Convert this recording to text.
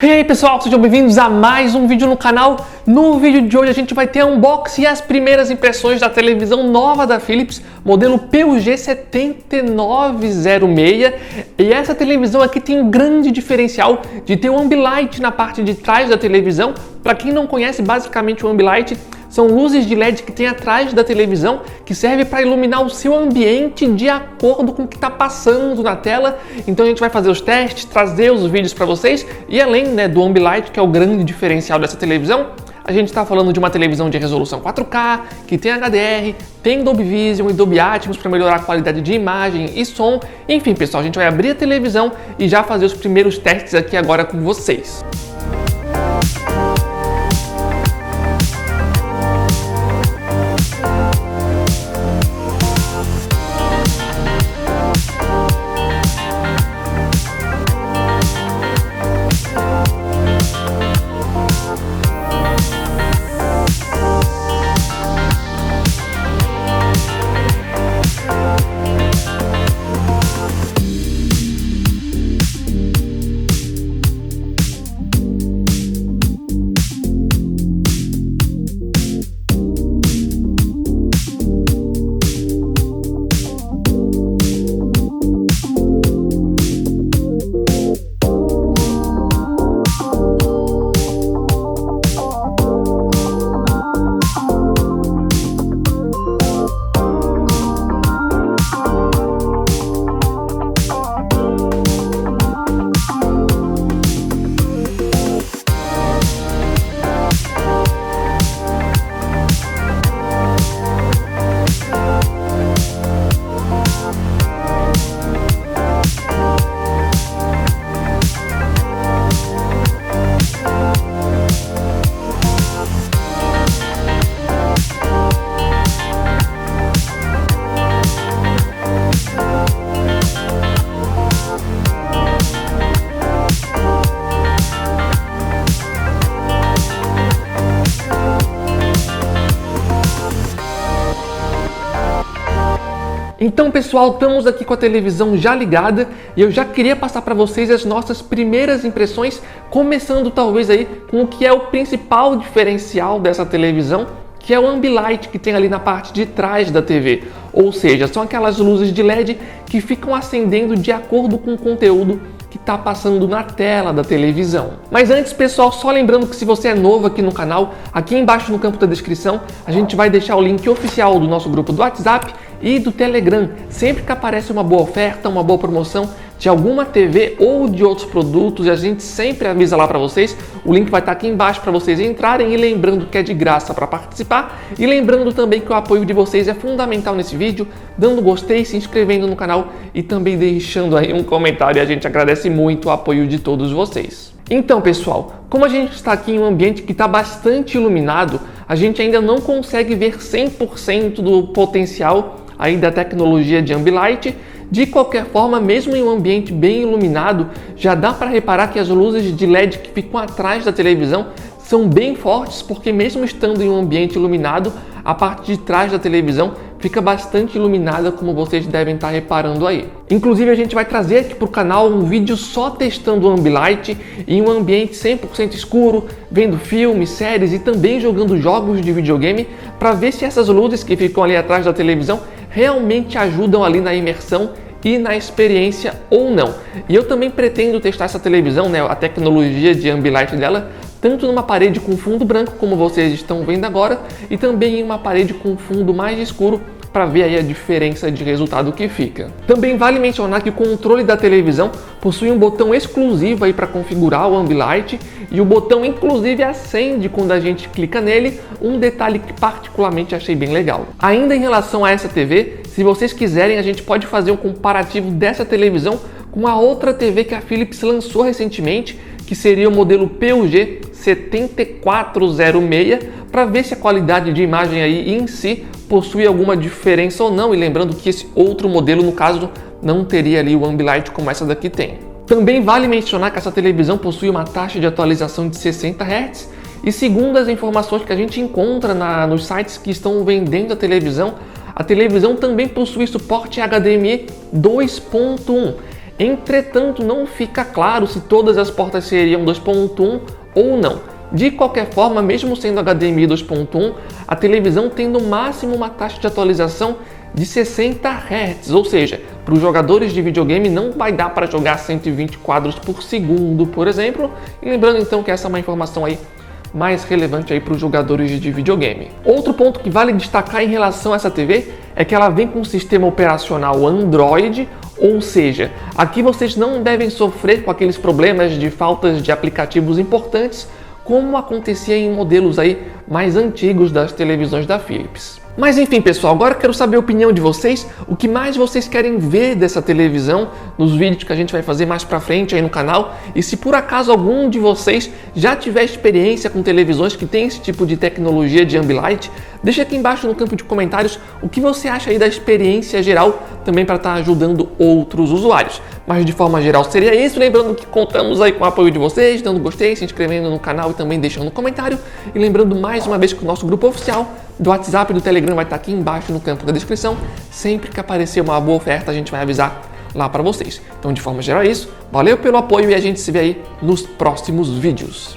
E aí pessoal, sejam bem-vindos a mais um vídeo no canal. No vídeo de hoje a gente vai ter unboxing e as primeiras impressões da televisão nova da Philips, modelo PUG7906. E essa televisão aqui tem um grande diferencial de ter o Ambilight na parte de trás da televisão. Para quem não conhece, basicamente o Ambilight são luzes de LED que tem atrás da televisão que serve para iluminar o seu ambiente de acordo com o que está passando na tela. Então a gente vai fazer os testes, trazer os vídeos para vocês e além do Ambilight, que é o grande diferencial dessa televisão, a gente está falando de uma televisão de resolução 4K, que tem HDR, tem Dolby Vision e Dolby Atmos para melhorar a qualidade de imagem e som. Enfim pessoal, a gente vai abrir a televisão e já fazer os primeiros testes aqui agora com vocês. Então pessoal, estamos aqui com a televisão já ligada e eu já queria passar para vocês as nossas primeiras impressões, começando talvez aí com o que é o principal diferencial dessa televisão, que é o Ambilight que tem ali na parte de trás da TV. Ou seja, são aquelas luzes de LED que ficam acendendo de acordo com o conteúdo que está passando na tela da televisão. Mas antes, pessoal, só lembrando que se você é novo aqui no canal, aqui embaixo no campo da descrição, a gente vai deixar o link oficial do nosso grupo do WhatsApp e do Telegram. Sempre que aparece uma boa oferta, uma boa promoção de alguma TV ou de outros produtos, a gente sempre avisa lá para vocês. O link vai estar aqui embaixo para vocês entrarem e lembrando que é de graça para participar e lembrando também que o apoio de vocês é fundamental nesse vídeo, dando gostei, se inscrevendo no canal e também deixando aí um comentário. A gente agradece muito o apoio de todos vocês. Então pessoal, como a gente está aqui em um ambiente que está bastante iluminado, a gente ainda não consegue ver 100% do potencial aí da tecnologia de Ambilight. De qualquer forma, mesmo em um ambiente bem iluminado, já dá para reparar que as luzes de LED que ficam atrás da televisão são bem fortes, porque mesmo estando em um ambiente iluminado, a parte de trás da televisão fica bastante iluminada, como vocês devem estar reparando aí. Inclusive a gente vai trazer aqui para o canal um vídeo só testando o Ambilight em um ambiente 100% escuro, vendo filmes, séries e também jogando jogos de videogame, para ver se essas luzes que ficam ali atrás da televisão realmente ajudam ali na imersão e na experiência ou não. E eu também pretendo testar essa televisão, a tecnologia de Ambilight dela, tanto numa parede com fundo branco, como vocês estão vendo agora, e também em uma parede com fundo mais escuro, para ver aí a diferença de resultado que fica. Também vale mencionar que o controle da televisão possui um botão exclusivo aí para configurar o Ambilight e o botão inclusive acende quando a gente clica nele, um detalhe que particularmente achei bem legal. Ainda em relação a essa TV, se vocês quiserem, a gente pode fazer um comparativo dessa televisão com a outra TV que a Philips lançou recentemente, que seria o modelo PUG7406, para ver se a qualidade de imagem aí em si possui alguma diferença ou não, e lembrando que esse outro modelo, no caso, não teria ali o Ambilight como essa daqui tem. Também vale mencionar que essa televisão possui uma taxa de atualização de 60 Hz e segundo as informações que a gente encontra nos sites que estão vendendo a televisão também possui suporte HDMI 2.1. Entretanto, não fica claro se todas as portas seriam 2.1 ou não. De qualquer forma, mesmo sendo HDMI 2.1, a televisão tem no máximo uma taxa de atualização de 60 Hz, ou seja, para os jogadores de videogame não vai dar para jogar 120 quadros por segundo, por exemplo. E lembrando então que essa é uma informação aí mais relevante aí para os jogadores de videogame. Outro ponto que vale destacar em relação a essa TV é que ela vem com um sistema operacional Android, ou seja, aqui vocês não devem sofrer com aqueles problemas de faltas de aplicativos importantes, como acontecia em modelos aí mais antigos das televisões da Philips. Mas enfim, pessoal, agora eu quero saber a opinião de vocês, o que mais vocês querem ver dessa televisão nos vídeos que a gente vai fazer mais pra frente aí no canal. E se por acaso algum de vocês já tiver experiência com televisões que tem esse tipo de tecnologia de Ambilight, deixa aqui embaixo no campo de comentários o que você acha aí da experiência geral, também para estar ajudando outros usuários. Mas de forma geral seria isso, lembrando que contamos aí com o apoio de vocês, dando gostei, se inscrevendo no canal e também deixando um comentário. E lembrando mais uma vez que o nosso grupo oficial do WhatsApp e do Telegram vai estar aqui embaixo no campo da descrição. Sempre que aparecer uma boa oferta, a gente vai avisar lá para vocês. Então, de forma geral é isso. Valeu pelo apoio e a gente se vê aí nos próximos vídeos.